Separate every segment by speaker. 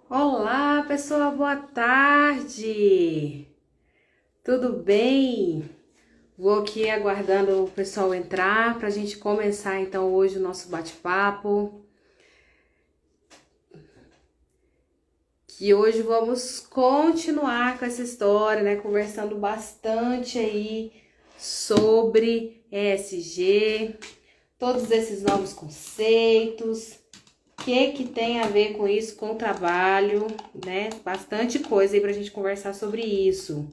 Speaker 1: Olá, pessoal, boa tarde. Tudo bem? Vou aqui aguardando o pessoal entrar para a gente começar então hoje o nosso bate-papo. Que hoje vamos continuar com essa história, né? Conversando bastante aí sobre ESG, todos esses novos conceitos. O que tem a ver com isso, com o trabalho, né? Bastante coisa aí pra gente conversar sobre isso.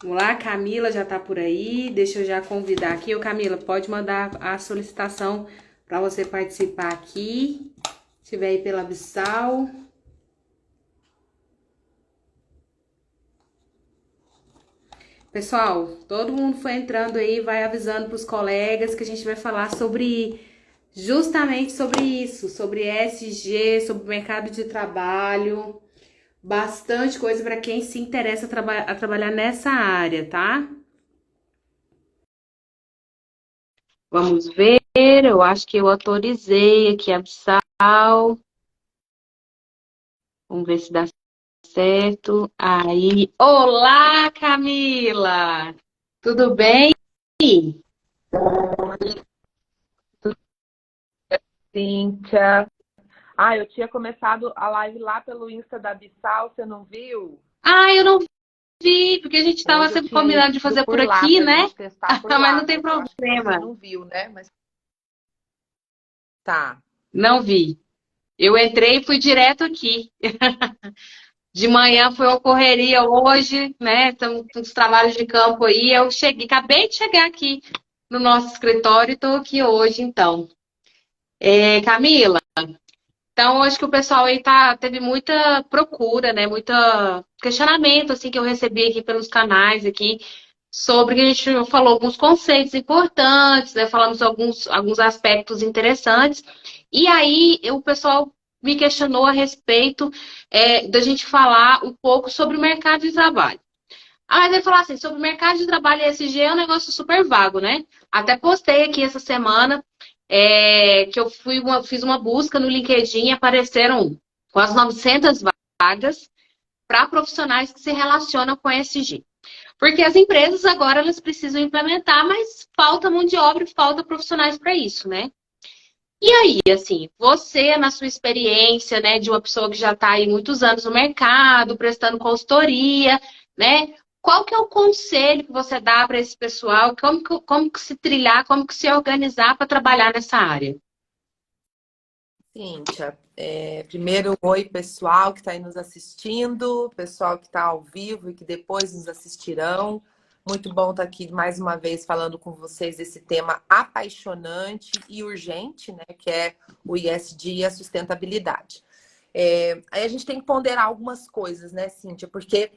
Speaker 1: Vamos lá, Camila já tá por aí. Deixa eu já convidar aqui. Ô, Camila, pode mandar a solicitação para você participar aqui. Se estiver aí pela Abissal. Pessoal, todo mundo foi entrando aí, vai avisando para os colegas que a gente vai falar sobre justamente sobre isso, sobre ESG, sobre o mercado de trabalho. Bastante coisa para quem se interessa a trabalhar nessa área, tá? Vamos ver, eu acho que eu autorizei aqui a Absal. Vamos ver se dá certo. Aí, olá, Camila! Tudo bem?
Speaker 2: Cíntia. Eu tinha começado a live lá pelo Insta da Bissau, você não viu?
Speaker 1: Ah, eu não vi, porque a gente estava
Speaker 2: Hoje eu
Speaker 1: sempre
Speaker 2: tinha
Speaker 1: combinado de
Speaker 2: ido
Speaker 1: fazer por
Speaker 2: por lá
Speaker 1: aqui,
Speaker 2: pra
Speaker 1: né?
Speaker 2: gente testar por
Speaker 1: Mas não
Speaker 2: lá,
Speaker 1: tem
Speaker 2: mas eu acho que você
Speaker 1: problema.
Speaker 2: não viu, né? Mas tá.
Speaker 1: Não vi. Eu entrei e fui direto aqui. De manhã foi uma correria hoje, né? Estamos com os trabalhos de campo aí. Eu cheguei, acabei de chegar aqui no nosso escritório e estou aqui hoje, então. Camila, então acho que o pessoal aí teve muita procura, né? Muita questionamento, assim, que eu recebi aqui pelos canais aqui, sobre que a gente falou alguns conceitos importantes, né? Falamos alguns aspectos interessantes. E aí o pessoal me questionou a respeito da gente falar um pouco sobre o mercado de trabalho. Mas ele falou assim, sobre o mercado de trabalho ESG é um negócio super vago, né? Até postei aqui essa semana que eu fiz uma busca no LinkedIn e apareceram quase 900 vagas para profissionais que se relacionam com ESG. Porque as empresas agora elas precisam implementar, mas falta mão de obra e falta profissionais para isso, né? E aí, assim, você, na sua experiência, né, de uma pessoa que já está aí muitos anos no mercado, prestando consultoria, né? Qual que é o conselho que você dá para esse pessoal? Como que se trilhar, como que se organizar para trabalhar nessa área?
Speaker 2: Cíntia, primeiro, oi, pessoal que está aí nos assistindo, pessoal que está ao vivo e que depois nos assistirão. Muito bom estar aqui mais uma vez falando com vocês desse tema apaixonante e urgente, né? Que é o ISD e a sustentabilidade. Aí a gente tem que ponderar algumas coisas, né, Cíntia? Porque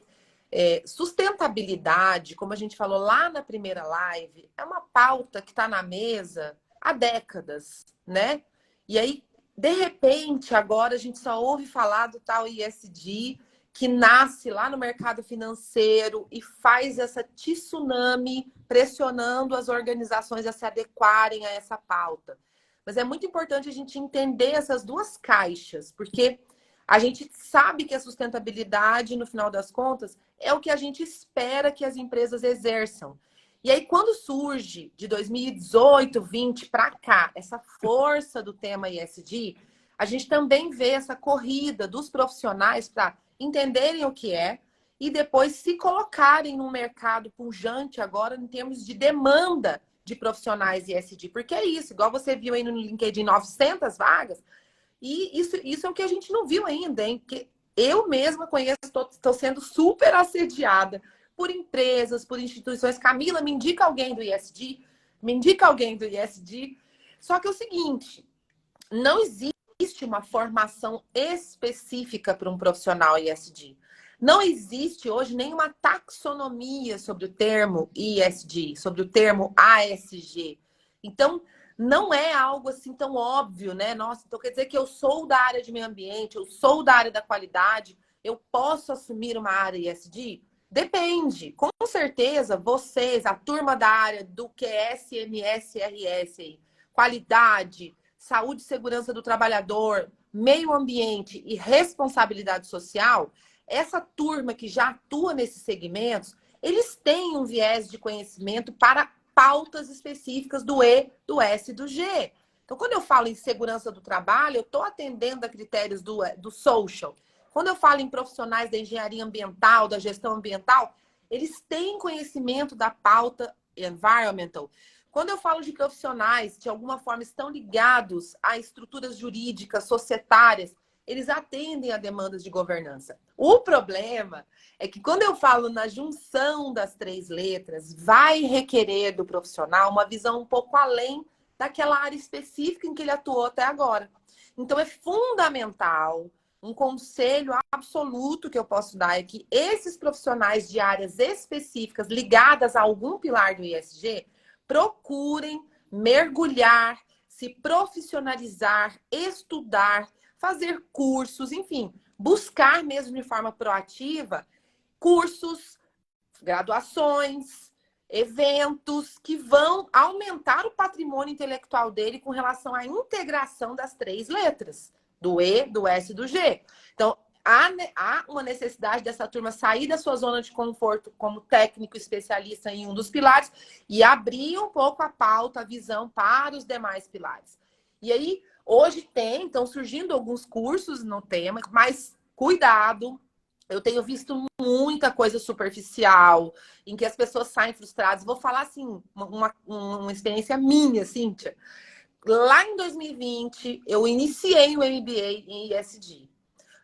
Speaker 2: sustentabilidade, como a gente falou lá na primeira live, é uma pauta que está na mesa há décadas, né? E aí, de repente, agora a gente só ouve falar do tal ISD que nasce lá no mercado financeiro e faz essa tsunami pressionando as organizações a se adequarem a essa pauta. Mas é muito importante a gente entender essas duas caixas, porque a gente sabe que a sustentabilidade, no final das contas, é o que a gente espera que as empresas exerçam. E aí, quando surge de 2018, 20 para cá, essa força do tema ISD, a gente também vê essa corrida dos profissionais para entenderem o que é e depois se colocarem no mercado pujante agora em termos de demanda de profissionais ISD. Porque é isso, igual você viu aí no LinkedIn, 900 vagas, e isso é o que a gente não viu ainda, hein? Porque eu mesma conheço, estou sendo super assediada por empresas, por instituições. Camila, me indica alguém do ISD, me indica alguém do ISD. Só que é o seguinte, não existe uma formação específica para um profissional ISD. Não existe hoje nenhuma taxonomia sobre o termo ISD, sobre o termo ASG. Então, não é algo assim tão óbvio, né? Nossa, então quer dizer que eu sou da área de meio ambiente, eu sou da área da qualidade, eu posso assumir uma área ISD? Depende. Com certeza, vocês, a turma da área do QS, MS, RS, qualidade, saúde e segurança do trabalhador, meio ambiente e responsabilidade social, essa turma que já atua nesses segmentos, eles têm um viés de conhecimento para pautas específicas do E, do S e do G. Então, quando eu falo em segurança do trabalho, eu estou atendendo a critérios do social. Quando eu falo em profissionais da engenharia ambiental, da gestão ambiental, eles têm conhecimento da pauta environmental. Quando eu falo de profissionais, de alguma forma estão ligados a estruturas jurídicas, societárias, eles atendem a demandas de governança. O problema é que quando eu falo na junção das 3 letras, vai requerer do profissional uma visão um pouco além daquela área específica em que ele atuou até agora. Então, é fundamental, um conselho absoluto que eu posso dar é que esses profissionais de áreas específicas ligadas a algum pilar do ISG procurem mergulhar, se profissionalizar, estudar, fazer cursos, enfim, buscar mesmo de forma proativa cursos, graduações, eventos que vão aumentar o patrimônio intelectual dele com relação à integração das 3 letras, do E, do S e do G. Então, há uma necessidade dessa turma sair da sua zona de conforto como técnico especialista em um dos pilares e abrir um pouco a pauta, a visão para os demais pilares. E aí, hoje estão surgindo alguns cursos no tema, mas cuidado, eu tenho visto muita coisa superficial, em que as pessoas saem frustradas. Vou falar assim, uma experiência minha, Cíntia. Lá em 2020, eu iniciei o MBA em ESG,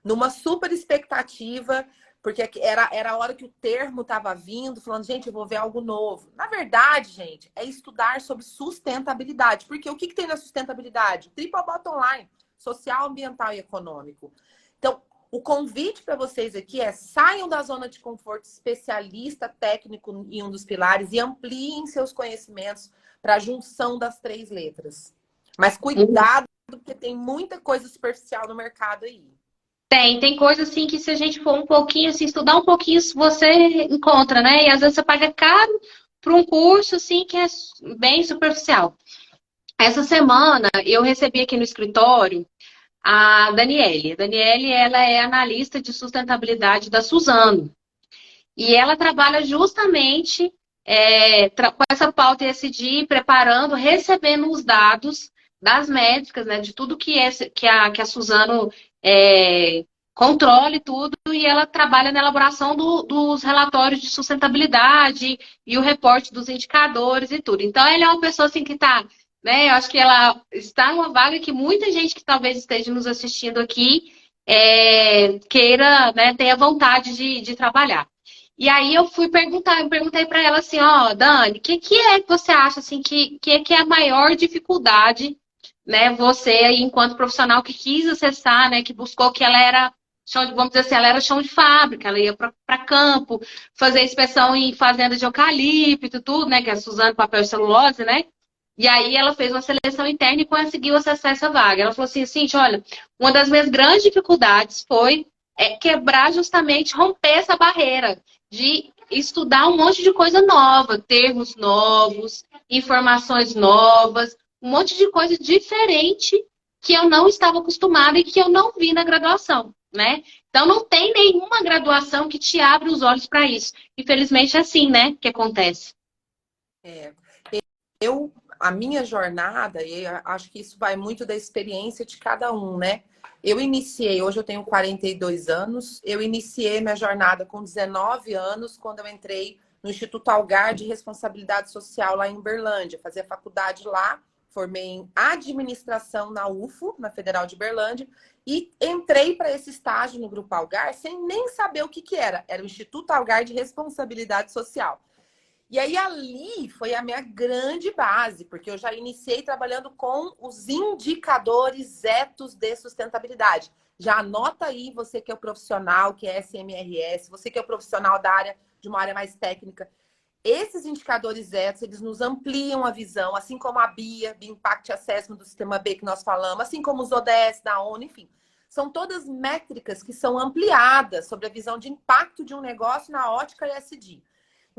Speaker 2: numa super expectativa, porque era a hora que o termo estava vindo, falando, gente, eu vou ver algo novo. Na verdade, gente, é estudar sobre sustentabilidade. Porque o que tem na sustentabilidade? Triple bottom line, social, ambiental e econômico. Então, o convite para vocês aqui é saiam da zona de conforto, especialista técnico em um dos pilares e ampliem seus conhecimentos para a junção das 3 letras. Mas cuidado, porque tem muita coisa superficial no mercado aí.
Speaker 1: Tem coisa assim que se a gente for um pouquinho, assim, estudar um pouquinho, você encontra, né? E às vezes você paga caro para um curso, assim, que é bem superficial. Essa semana eu recebi aqui no escritório a Daniele. A Daniele, ela é analista de sustentabilidade da Suzano. E ela trabalha justamente com essa pauta ESG, preparando, recebendo os dados das métricas, né, de tudo que a Suzano controle tudo, e ela trabalha na elaboração dos relatórios de sustentabilidade e o reporte dos indicadores e tudo. Então, ela é uma pessoa assim que está, né, eu acho que ela está numa vaga que muita gente que talvez esteja nos assistindo aqui queira, né, tenha vontade de trabalhar. E aí eu perguntei para ela assim, ó, Dani, o que é que você acha assim que é a maior dificuldade, né, você aí enquanto profissional que quis acessar, né, que buscou que ela era vamos dizer assim, ela era chão de fábrica, ela ia para campo, fazer inspeção em fazenda de eucalipto, tudo, né, que é Suzano papel e celulose, né? E aí ela fez uma seleção interna e conseguiu acessar essa vaga. Ela falou assim, olha, uma das minhas grandes dificuldades foi quebrar justamente, romper essa barreira de estudar um monte de coisa nova, termos novos, informações novas, um monte de coisa diferente que eu não estava acostumada e que eu não vi na graduação, né? Então não tem nenhuma graduação que te abre os olhos para isso. Infelizmente é assim, né, que acontece.
Speaker 2: A minha jornada, e acho que isso vai muito da experiência de cada um, né? Eu iniciei, hoje eu tenho 42 anos, eu iniciei minha jornada com 19 anos, quando eu entrei no Instituto Algar de Responsabilidade Social lá em Uberlândia. Fazia faculdade lá, formei em administração na UFO, na Federal de Uberlândia, e entrei para esse estágio no Grupo Algar sem nem saber o que era. Era o Instituto Algar de Responsabilidade Social. E aí ali foi a minha grande base, porque eu já iniciei trabalhando com os indicadores etos de sustentabilidade. Já anota aí, você que é o profissional, que é SMRS, você que é o profissional da área, de uma área mais técnica. Esses indicadores etos, eles nos ampliam a visão, assim como a BIA, Bio Impact Assessment do Sistema B que nós falamos, assim como os ODS da ONU, enfim. São todas métricas que são ampliadas sobre a visão de impacto de um negócio na ótica ESG.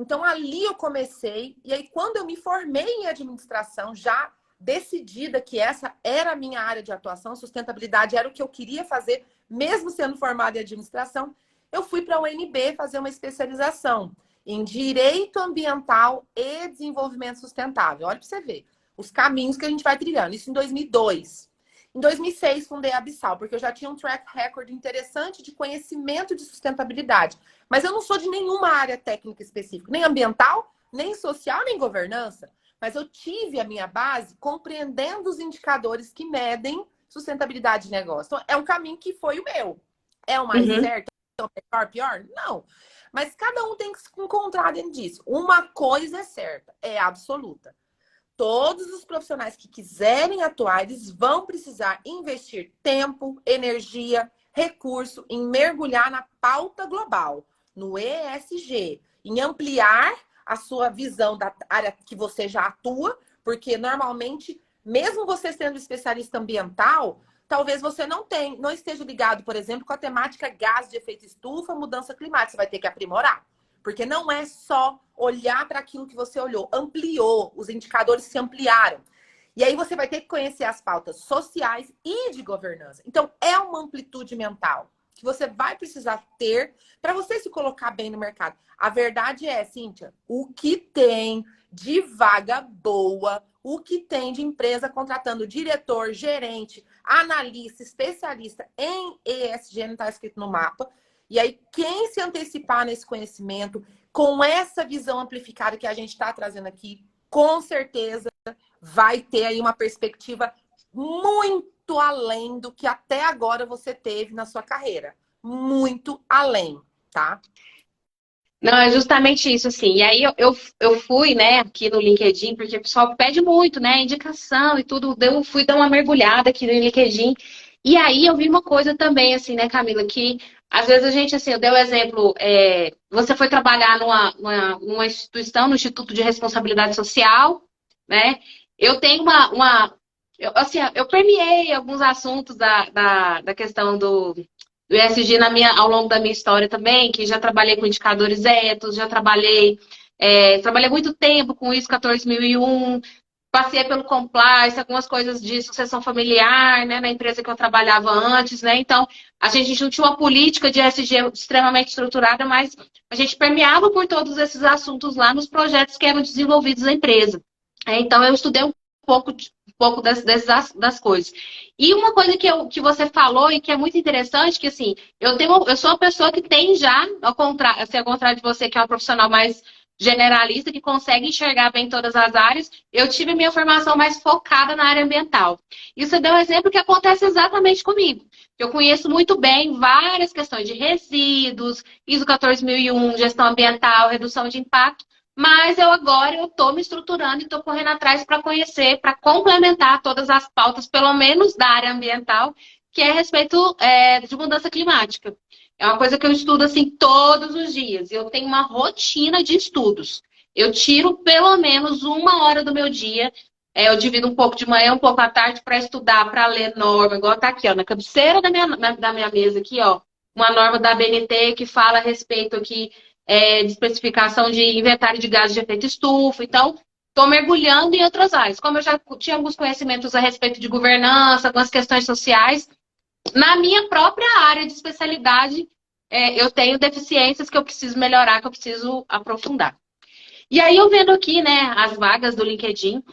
Speaker 2: Então, ali eu comecei, e aí quando eu me formei em administração, já decidida que essa era a minha área de atuação, sustentabilidade era o que eu queria fazer, mesmo sendo formada em administração, eu fui para a UNB fazer uma especialização em Direito Ambiental e Desenvolvimento Sustentável. Olha para você ver os caminhos que a gente vai trilhando. Isso em 2002. Em 2006, fundei a Abissal, porque eu já tinha um track record interessante de conhecimento de sustentabilidade. Mas eu não sou de nenhuma área técnica específica, nem ambiental, nem social, nem governança. Mas eu tive a minha base compreendendo os indicadores que medem sustentabilidade de negócio. Então, é um caminho que foi o meu. É o mais certo? É o melhor, pior? Não. Mas cada um tem que se encontrar dentro disso. Uma coisa é certa, é absoluta. Todos os profissionais que quiserem atuar, eles vão precisar investir tempo, energia, recurso em mergulhar na pauta global, no ESG, em ampliar a sua visão da área que você já atua, porque normalmente, mesmo você sendo especialista ambiental, talvez você não esteja ligado, por exemplo, com a temática gás de efeito estufa, mudança climática. Você vai ter que aprimorar. Porque não é só olhar para aquilo que você olhou, ampliou, os indicadores se ampliaram. E aí você vai ter que conhecer as pautas sociais e de governança. Então, é uma amplitude mental que você vai precisar ter para você se colocar bem no mercado. A verdade é, Cíntia, o que tem de vaga boa, o que tem de empresa contratando diretor, gerente, analista, especialista em ESG, não está escrito no mapa. E aí, quem se antecipar nesse conhecimento, com essa visão amplificada que a gente está trazendo aqui, com certeza vai ter aí uma perspectiva muito além do que até agora você teve na sua carreira. Muito além, tá?
Speaker 1: Não, é justamente isso, assim. E aí eu fui, né, aqui no LinkedIn, porque o pessoal pede muito, né, indicação e tudo. Eu fui dar uma mergulhada aqui no LinkedIn. E aí eu vi uma coisa também, assim, né, Camila, que às vezes a gente, assim, eu dei o exemplo, você foi trabalhar numa instituição, no Instituto de Responsabilidade Social, né? Eu tenho assim, eu permeei alguns assuntos da questão do ESG ao longo da minha história também, que já trabalhei com indicadores éticos, já trabalhei muito tempo com ISO 14001, passei pelo compliance, algumas coisas de sucessão familiar, né, na empresa que eu trabalhava antes, né? Então, a gente não tinha uma política de ESG extremamente estruturada, mas a gente permeava por todos esses assuntos lá nos projetos que eram desenvolvidos na empresa. Então, eu estudei um pouco das coisas. E uma coisa que você falou e que é muito interessante, que assim, eu sou uma pessoa que tem já, ao contrário de você, que é uma profissional mais generalista, que consegue enxergar bem todas as áreas, eu tive minha formação mais focada na área ambiental. E você deu um exemplo que acontece exatamente comigo. Eu conheço muito bem várias questões de resíduos, ISO 14001, gestão ambiental, redução de impacto, mas agora eu estou me estruturando e estou correndo atrás para conhecer, para complementar todas as pautas, pelo menos da área ambiental, que é a respeito de mudança climática. É uma coisa que eu estudo assim todos os dias. Eu tenho uma rotina de estudos. Eu tiro pelo menos 1 hora do meu dia. Eu divido um pouco de manhã, um pouco à tarde para estudar, para ler norma, igual está aqui, ó, na cabeceira da minha mesa aqui, ó, uma norma da ABNT que fala a respeito aqui de especificação de inventário de gases de efeito estufa. Então, estou mergulhando em outras áreas. Como eu já tinha alguns conhecimentos a respeito de governança, algumas questões sociais, na minha própria área de especialidade, eu tenho deficiências que eu preciso melhorar, que eu preciso aprofundar. E aí, eu vendo aqui, né, as vagas do LinkedIn,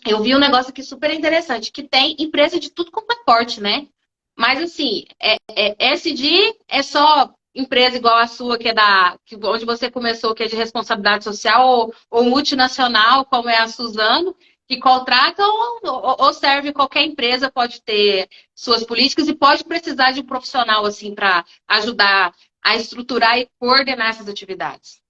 Speaker 1: eu vi um negócio aqui super interessante, que tem empresa de tudo como é porte, né? Mas, assim, SD é só empresa igual a sua, onde você começou, que é de responsabilidade social, ou multinacional, como é a Suzano, que contrata ou serve qualquer empresa, pode ter suas políticas e pode precisar de um profissional, assim, para ajudar a estruturar e coordenar essas atividades.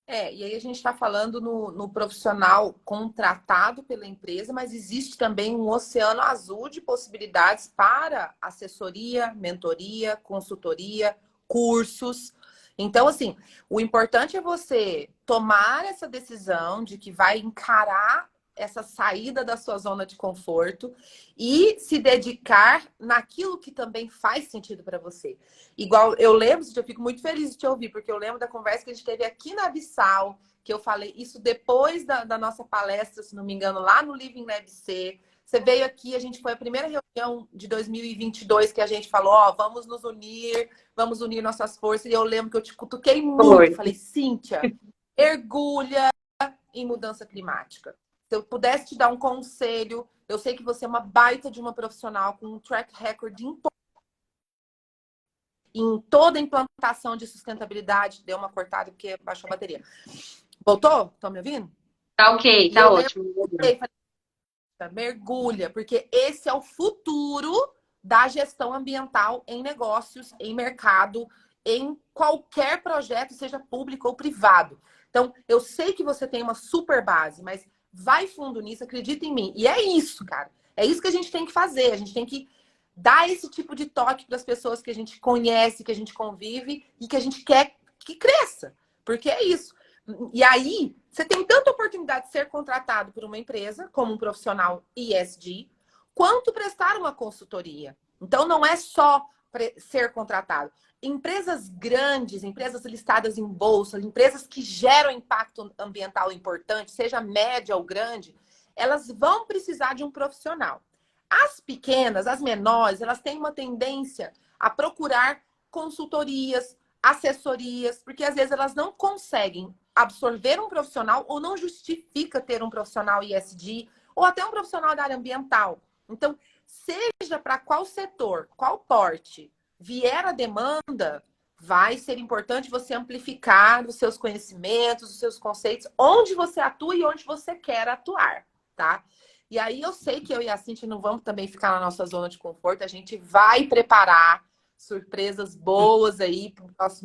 Speaker 2: E aí a gente está falando no profissional contratado pela empresa, mas existe também um oceano azul de possibilidades para assessoria, mentoria, consultoria, cursos. Então, assim, o importante é você tomar essa decisão de que vai encarar essa saída da sua zona de conforto e se dedicar naquilo que também faz sentido para você. Igual eu lembro, eu fico muito feliz de te ouvir, porque eu lembro da conversa que a gente teve aqui na Abissal, que eu falei isso depois da nossa palestra, se não me engano, lá no Living Lab C. Você veio aqui, a gente foi a primeira reunião de 2022 que a gente falou, ó, vamos unir nossas forças. E eu lembro que eu te cutuquei muito.
Speaker 1: Foi.
Speaker 2: Falei, Cíntia, mergulha em mudança climática. Se eu pudesse te dar um conselho, eu sei que você é uma baita de uma profissional com um track record em toda a implantação de sustentabilidade. Deu uma cortada porque baixou a bateria. Voltou? Estão me ouvindo?
Speaker 1: Tá ok,
Speaker 2: E
Speaker 1: tá
Speaker 2: eu lembro,
Speaker 1: ótimo.
Speaker 2: falei, mergulha, porque esse é o futuro da gestão ambiental em negócios, em mercado, em qualquer projeto, seja público ou privado. Então, eu sei que você tem uma super base, mas vai fundo nisso, acredita em mim. E é isso, cara. É isso que a gente tem que fazer. A gente tem que dar esse tipo de toque para as pessoas que a gente conhece, que a gente convive e que a gente quer que cresça. Porque é isso. E aí, você tem tanta oportunidade de ser contratado por uma empresa, como um profissional ESG, quanto prestar uma consultoria. Então, não é só ser contratado. Empresas grandes, empresas listadas em bolsa, empresas que geram impacto ambiental importante, seja média ou grande, elas vão precisar de um profissional. As pequenas, as menores, elas têm uma tendência a procurar consultorias, assessorias, porque às vezes elas não conseguem absorver um profissional ou não justifica ter um profissional ESG ou até um profissional da área ambiental. Então, seja para qual setor, qual porte vier a demanda, vai ser importante você amplificar os seus conhecimentos, os seus conceitos, onde você atua e onde você quer atuar, tá? E aí eu sei que eu e a Cintia não vamos também ficar na nossa zona de conforto, a gente vai preparar surpresas boas aí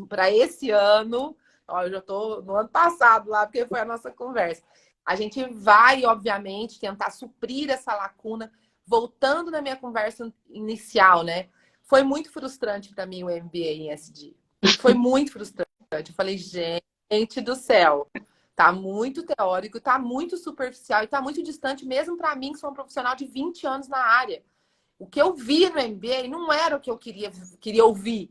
Speaker 2: para esse ano. Ó, eu já estou no ano passado lá, porque foi a nossa conversa. A gente vai, obviamente, tentar suprir essa lacuna. Voltando na minha conversa inicial, né? Foi muito frustrante para mim o MBA em SD. Foi muito frustrante. Eu falei, gente do céu, tá muito teórico, tá muito superficial e tá muito distante, mesmo para mim, que sou um profissional de 20 anos na área. O que eu vi no MBA não era o que eu queria ouvir.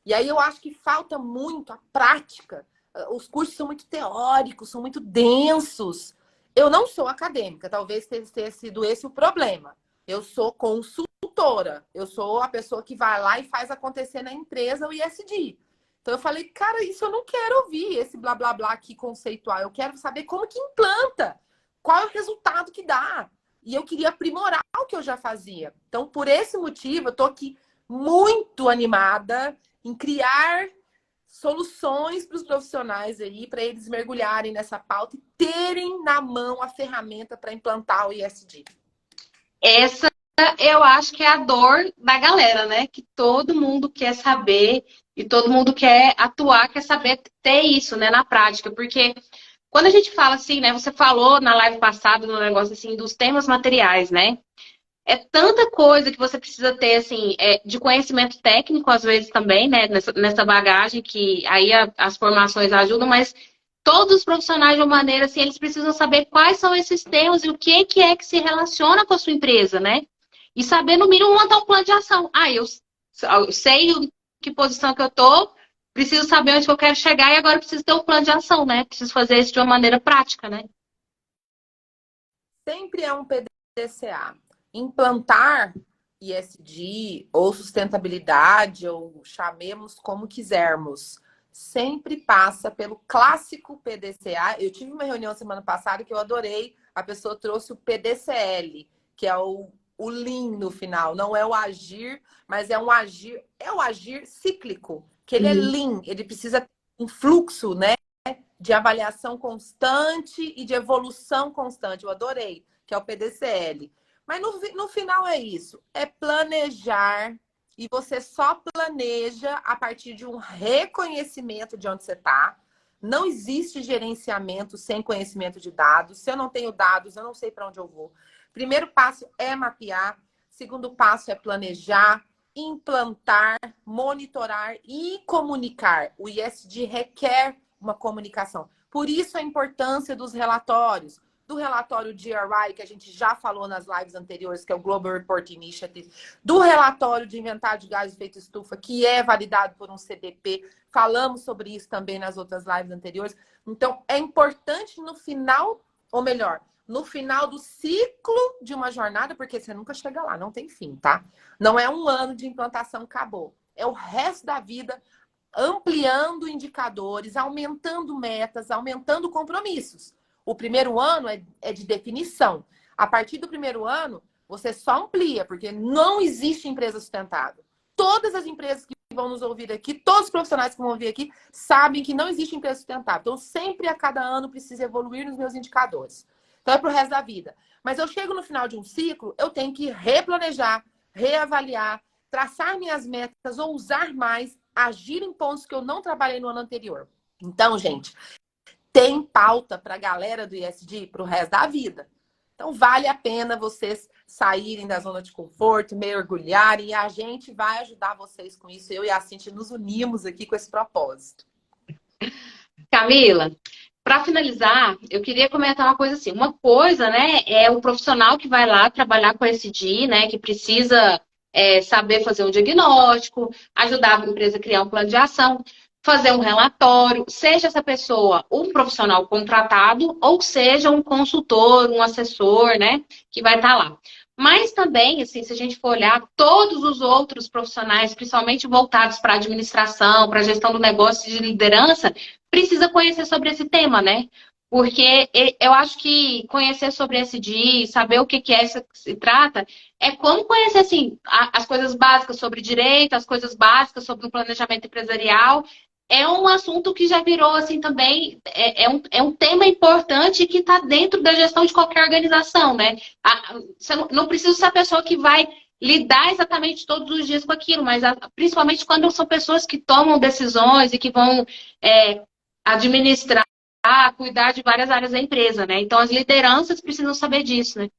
Speaker 2: E aí eu acho que falta muito a prática. Os cursos são muito teóricos, são muito densos. Eu não sou acadêmica, talvez tenha sido esse o problema. Eu sou consultora, eu sou a pessoa que vai lá e faz acontecer na empresa o ISD. Então eu falei, cara, isso eu não quero ouvir, esse blá blá blá aqui conceitual. Eu quero saber como que implanta, qual é o resultado que dá. E eu queria aprimorar o que eu já fazia. Então, por esse motivo, eu estou aqui muito animada em criar soluções para os profissionais aí, para eles mergulharem nessa pauta e terem na mão a ferramenta para implantar o ISD.
Speaker 1: Essa eu acho que é a dor da galera, né? Que todo mundo quer saber e todo mundo quer atuar, quer saber ter isso, né, na prática. Porque quando a gente fala assim, né? Você falou na live passada, no negócio assim, dos temas materiais, né? É tanta coisa que você precisa ter, assim, de conhecimento técnico, às vezes também, né? Nessa bagagem, que aí as formações ajudam, mas todos os profissionais, de uma maneira assim, eles precisam saber quais são esses temas e o que é que se relaciona com a sua empresa, né? E saber, no mínimo, montar um plano de ação. Ah, eu sei que posição que eu tô, preciso saber onde que eu quero chegar e agora preciso ter um plano de ação, né? Preciso fazer isso de uma maneira prática, né?
Speaker 2: Sempre é um PDCA. Implantar ISD ou sustentabilidade, ou chamemos como quisermos, sempre passa pelo clássico PDCA. Eu tive uma reunião semana passada que eu adorei. A pessoa trouxe o PDCL, que é o Lean no final. Não é o agir, mas é o agir cíclico, que ele é
Speaker 1: Uhum.
Speaker 2: Lean, ele precisa ter um fluxo, né, de avaliação constante e de evolução constante. Eu adorei, que é o PDCL. Mas no final é isso, é planejar, e você só planeja a partir de um reconhecimento de onde você está. Não existe gerenciamento sem conhecimento de dados. Se eu não tenho dados, eu não sei para onde eu vou. Primeiro passo é mapear. Segundo passo é planejar, implantar, monitorar e comunicar. O ISD requer uma comunicação. Por isso a importância dos relatórios. Do relatório GRI, que a gente já falou nas lives anteriores, que é o Global Report Initiative, do relatório de inventário de gás de efeito estufa, que é validado por um CDP, falamos sobre isso também nas outras lives anteriores, Então, é importante no final, ou melhor, no final do ciclo de uma jornada, porque você nunca chega lá, não tem fim, tá? Não é um ano de implantação, acabou. É o resto da vida ampliando indicadores, aumentando metas, aumentando compromissos. O primeiro ano é de definição. A partir do primeiro ano, você só amplia, porque não existe empresa sustentável. Todas as empresas que vão nos ouvir aqui, todos os profissionais que vão ouvir aqui, sabem que não existe empresa sustentável. Então, sempre a cada ano preciso evoluir nos meus indicadores. Então, é para o resto da vida. Mas eu chego no final de um ciclo, eu tenho que replanejar, reavaliar, traçar minhas metas, ousar mais, agir em pontos que eu não trabalhei no ano anterior. Então, gente, tem pauta para a galera do ISD para o resto da vida. Então, vale a pena vocês saírem da zona de conforto, mergulharem, e a gente vai ajudar vocês com isso. Eu e a Cintia nos unimos aqui com esse propósito.
Speaker 1: Camila, para finalizar, eu queria comentar uma coisa assim. Uma coisa, né, é o profissional que vai lá trabalhar com SD, né, que precisa saber fazer um diagnóstico, ajudar a empresa a criar um plano de ação, fazer um relatório, seja essa pessoa um profissional contratado ou seja um consultor, um assessor, né, que vai estar lá. Mas também, assim, se a gente for olhar todos os outros profissionais, principalmente voltados para a administração, para a gestão do negócio de liderança, precisa conhecer sobre esse tema, né? Porque eu acho que conhecer sobre esse dia, saber o que é isso que se trata, é como conhecer, assim, as coisas básicas sobre direito, as coisas básicas sobre o planejamento empresarial. É um assunto que já virou, assim, também, é um tema importante que está dentro da gestão de qualquer organização, né? Você não precisa ser a pessoa que vai lidar exatamente todos os dias com aquilo, mas principalmente quando são pessoas que tomam decisões e que vão administrar, cuidar de várias áreas da empresa, né? Então, as lideranças precisam saber disso, né?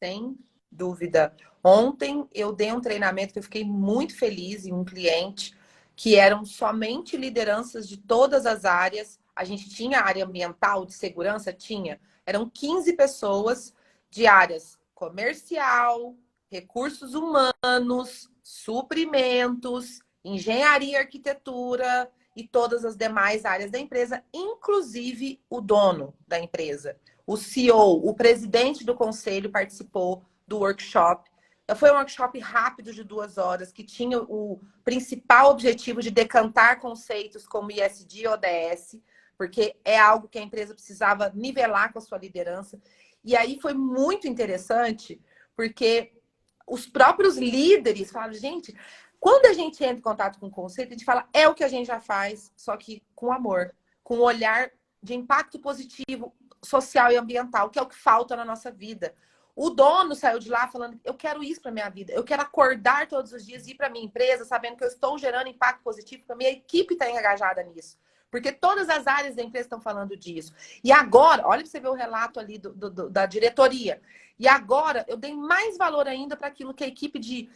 Speaker 2: Sem dúvida. Ontem eu dei um treinamento que eu fiquei muito feliz em um cliente, que eram somente lideranças de todas as áreas. A gente tinha área ambiental, de segurança, tinha. Eram 15 pessoas de áreas comercial, recursos humanos, suprimentos, engenharia e arquitetura e todas as demais áreas da empresa, inclusive o dono da empresa. O CEO, o presidente do conselho participou do workshop. Foi um workshop rápido de 2 horas, que tinha o principal objetivo de decantar conceitos como ISD e ODS, porque é algo que a empresa precisava nivelar com a sua liderança. E aí foi muito interessante, porque os próprios líderes falaram, gente, quando a gente entra em contato com o conceito, a gente fala, é o que a gente já faz, só que com amor, com um olhar de impacto positivo, social e ambiental, que é o que falta na nossa vida. O dono saiu de lá falando, eu quero isso para minha vida, eu quero acordar todos os dias e ir para minha empresa sabendo que eu estou gerando impacto positivo, porque a minha equipe está engajada nisso. Porque todas as áreas da empresa estão falando disso. E agora, olha para você ver o relato ali da diretoria. E agora eu dei mais valor ainda para aquilo que a equipe de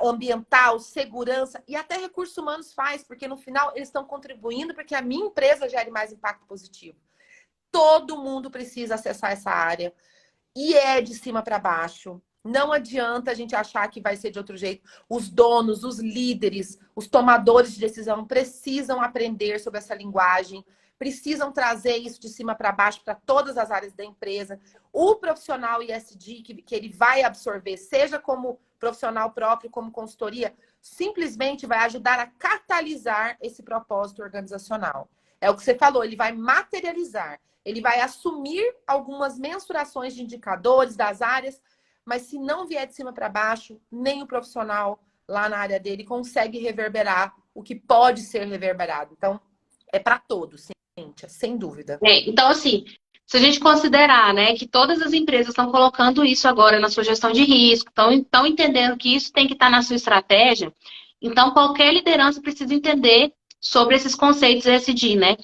Speaker 2: ambiental, segurança e até recursos humanos faz, porque no final eles estão contribuindo para que a minha empresa gere mais impacto positivo. Todo mundo precisa acessar essa área. E é de cima para baixo. Não adianta a gente achar que vai ser de outro jeito. Os donos, os líderes, os tomadores de decisão precisam aprender sobre essa linguagem, precisam trazer isso de cima para baixo para todas as áreas da empresa. O profissional ISD que ele vai absorver, seja como profissional próprio, como consultoria, simplesmente vai ajudar a catalisar esse propósito organizacional. É o que você falou, ele vai materializar. Ele vai assumir algumas mensurações de indicadores das áreas, mas se não vier de cima para baixo, nem o profissional lá na área dele consegue reverberar o que pode ser reverberado. Então, é para todos, Cíntia, sem dúvida.
Speaker 1: Então, assim, se a gente considerar, né, que todas as empresas estão colocando isso agora na sua gestão de risco, estão entendendo que isso tem que estar na sua estratégia, então qualquer liderança precisa entender sobre esses conceitos ESG, né?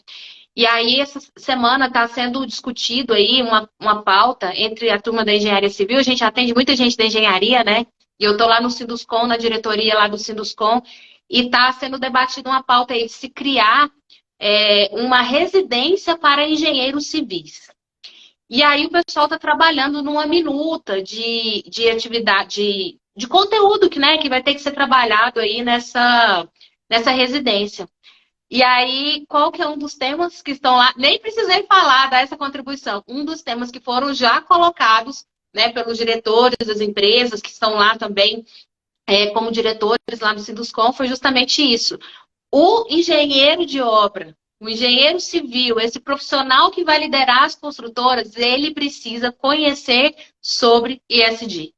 Speaker 1: E aí, essa semana está sendo discutido aí uma pauta entre a turma da engenharia civil. A gente atende muita gente da engenharia, né? E eu estou lá no Sinduscom, na diretoria lá do Sinduscom, e está sendo debatida uma pauta aí de se criar uma residência para engenheiros civis. E aí o pessoal está trabalhando numa minuta de atividade, de conteúdo que vai ter que ser trabalhado aí nessa residência. E aí, qual que é um dos temas que estão lá? Nem precisei falar dessa contribuição. Um dos temas que foram já colocados, né, pelos diretores das empresas que estão lá também, como diretores lá do Sinduscom, foi justamente isso. O engenheiro de obra, o engenheiro civil, esse profissional que vai liderar as construtoras, ele precisa conhecer sobre ESG.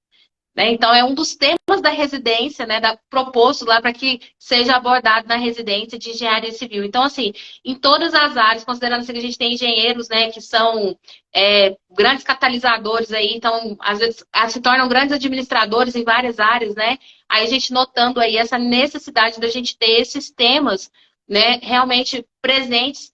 Speaker 1: Né? Então, é um dos temas da residência, né, proposto lá para que seja abordado na residência de engenharia civil. Então, assim, em todas as áreas, considerando assim, que a gente tem engenheiros, né, que são grandes catalisadores aí, então, às vezes, se tornam grandes administradores em várias áreas, né? Aí a gente notando aí essa necessidade da gente ter esses temas, né, realmente presentes,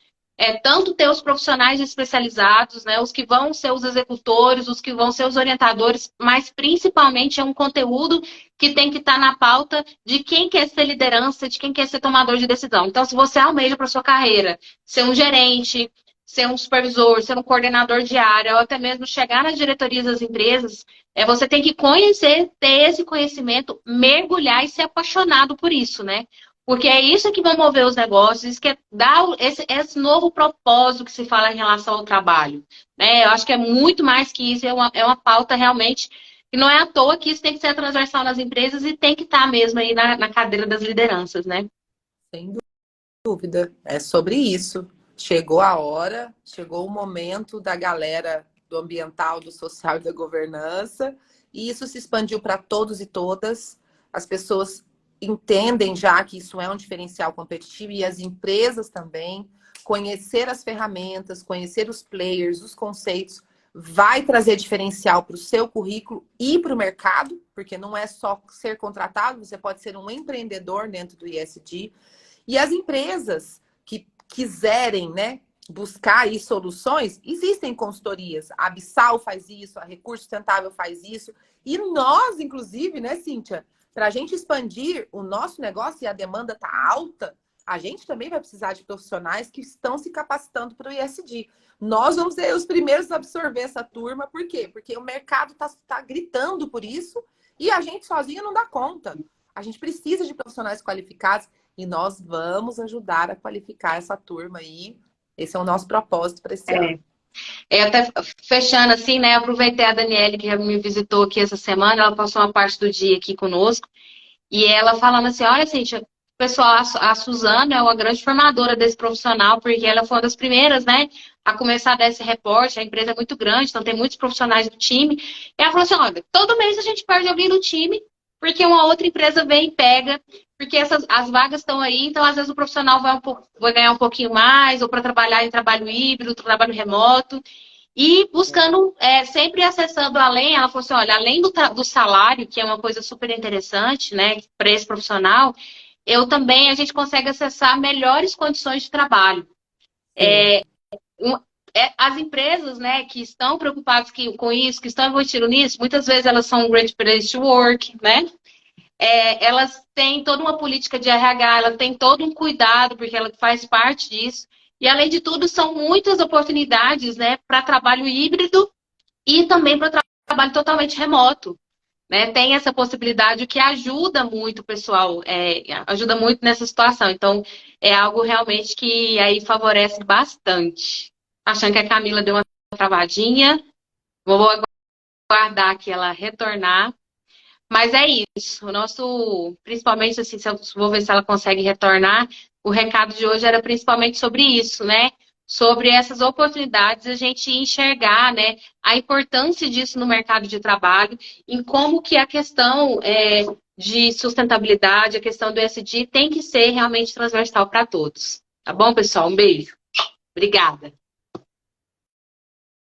Speaker 1: tanto ter os profissionais especializados, né, os que vão ser os executores, os que vão ser os orientadores, mas principalmente é um conteúdo que tem que estar na pauta de quem quer ser liderança, de quem quer ser tomador de decisão. Então, se você almeja para sua carreira ser um gerente, ser um supervisor, ser um coordenador de área, ou até mesmo chegar nas diretorias das empresas, você tem que conhecer, ter esse conhecimento, mergulhar e ser apaixonado por isso, né? Porque é isso que vai mover os negócios, isso que é dar esse novo propósito que se fala em relação ao trabalho. Né? Eu acho que é muito mais que isso, é uma pauta realmente que não é à toa que isso tem que ser transversal nas empresas e tem que estar mesmo aí na cadeira das lideranças, né?
Speaker 2: Sem dúvida, é sobre isso. Chegou a hora, chegou o momento da galera do ambiental, do social e da governança, e isso se expandiu para todos e todas. As pessoas entendem já que isso é um diferencial competitivo e as empresas também. Conhecer as ferramentas, conhecer os players, os conceitos, vai trazer diferencial para o seu currículo e para o mercado, porque não é só ser contratado, você pode ser um empreendedor dentro do ESG. E as empresas que quiserem, né, buscar aí soluções, existem consultorias. A Abissal faz isso, a Recurso Sustentável faz isso. E nós, inclusive, né, Cíntia, para a gente expandir o nosso negócio e a demanda está alta, a gente também vai precisar de profissionais que estão se capacitando para o ESG. Nós vamos ser os primeiros a absorver essa turma. Por quê? Porque o mercado está gritando por isso e a gente sozinha não dá conta. A gente precisa de profissionais qualificados e nós vamos ajudar a qualificar essa turma aí. Esse é o nosso propósito para esse ano.
Speaker 1: Até fechando assim, né? Aproveitei a Daniele, que me visitou aqui essa semana, ela passou uma parte do dia aqui conosco, e ela falando assim, olha, Cíntia, pessoal, a Suzana é uma grande formadora desse profissional, porque ela foi uma das primeiras, né, a começar a dar esse reporte, a empresa é muito grande, então tem muitos profissionais do time, e ela falou assim, olha, todo mês a gente perde alguém do time, porque uma outra empresa vem e pega, porque as vagas estão aí, então às vezes o profissional vai ganhar um pouquinho mais, ou para trabalhar em trabalho híbrido, trabalho remoto, e buscando, sempre acessando além, ela falou assim, olha, além do salário, que é uma coisa super interessante, né, para esse profissional, a gente consegue acessar melhores condições de trabalho. As empresas, né, que estão preocupadas com isso, que estão investindo nisso, muitas vezes elas são um great place to work, né? Elas têm toda uma política de RH, ela tem todo um cuidado, porque ela faz parte disso. E, além de tudo, são muitas oportunidades, né, para trabalho híbrido e também para trabalho totalmente remoto. Né? Tem essa possibilidade, o que ajuda muito o pessoal, ajuda muito nessa situação. Então, é algo realmente que aí favorece bastante. Achando que a Camila deu uma travadinha, vou aguardar que ela retornar. Mas é isso. O nosso, principalmente assim, vou ver se ela consegue retornar. O recado de hoje era principalmente sobre isso, né? Sobre essas oportunidades, a gente enxergar, né, a importância disso no mercado de trabalho, em como que a questão de sustentabilidade, a questão do ESG tem que ser realmente transversal para todos. Tá bom, pessoal? Um beijo. Obrigada.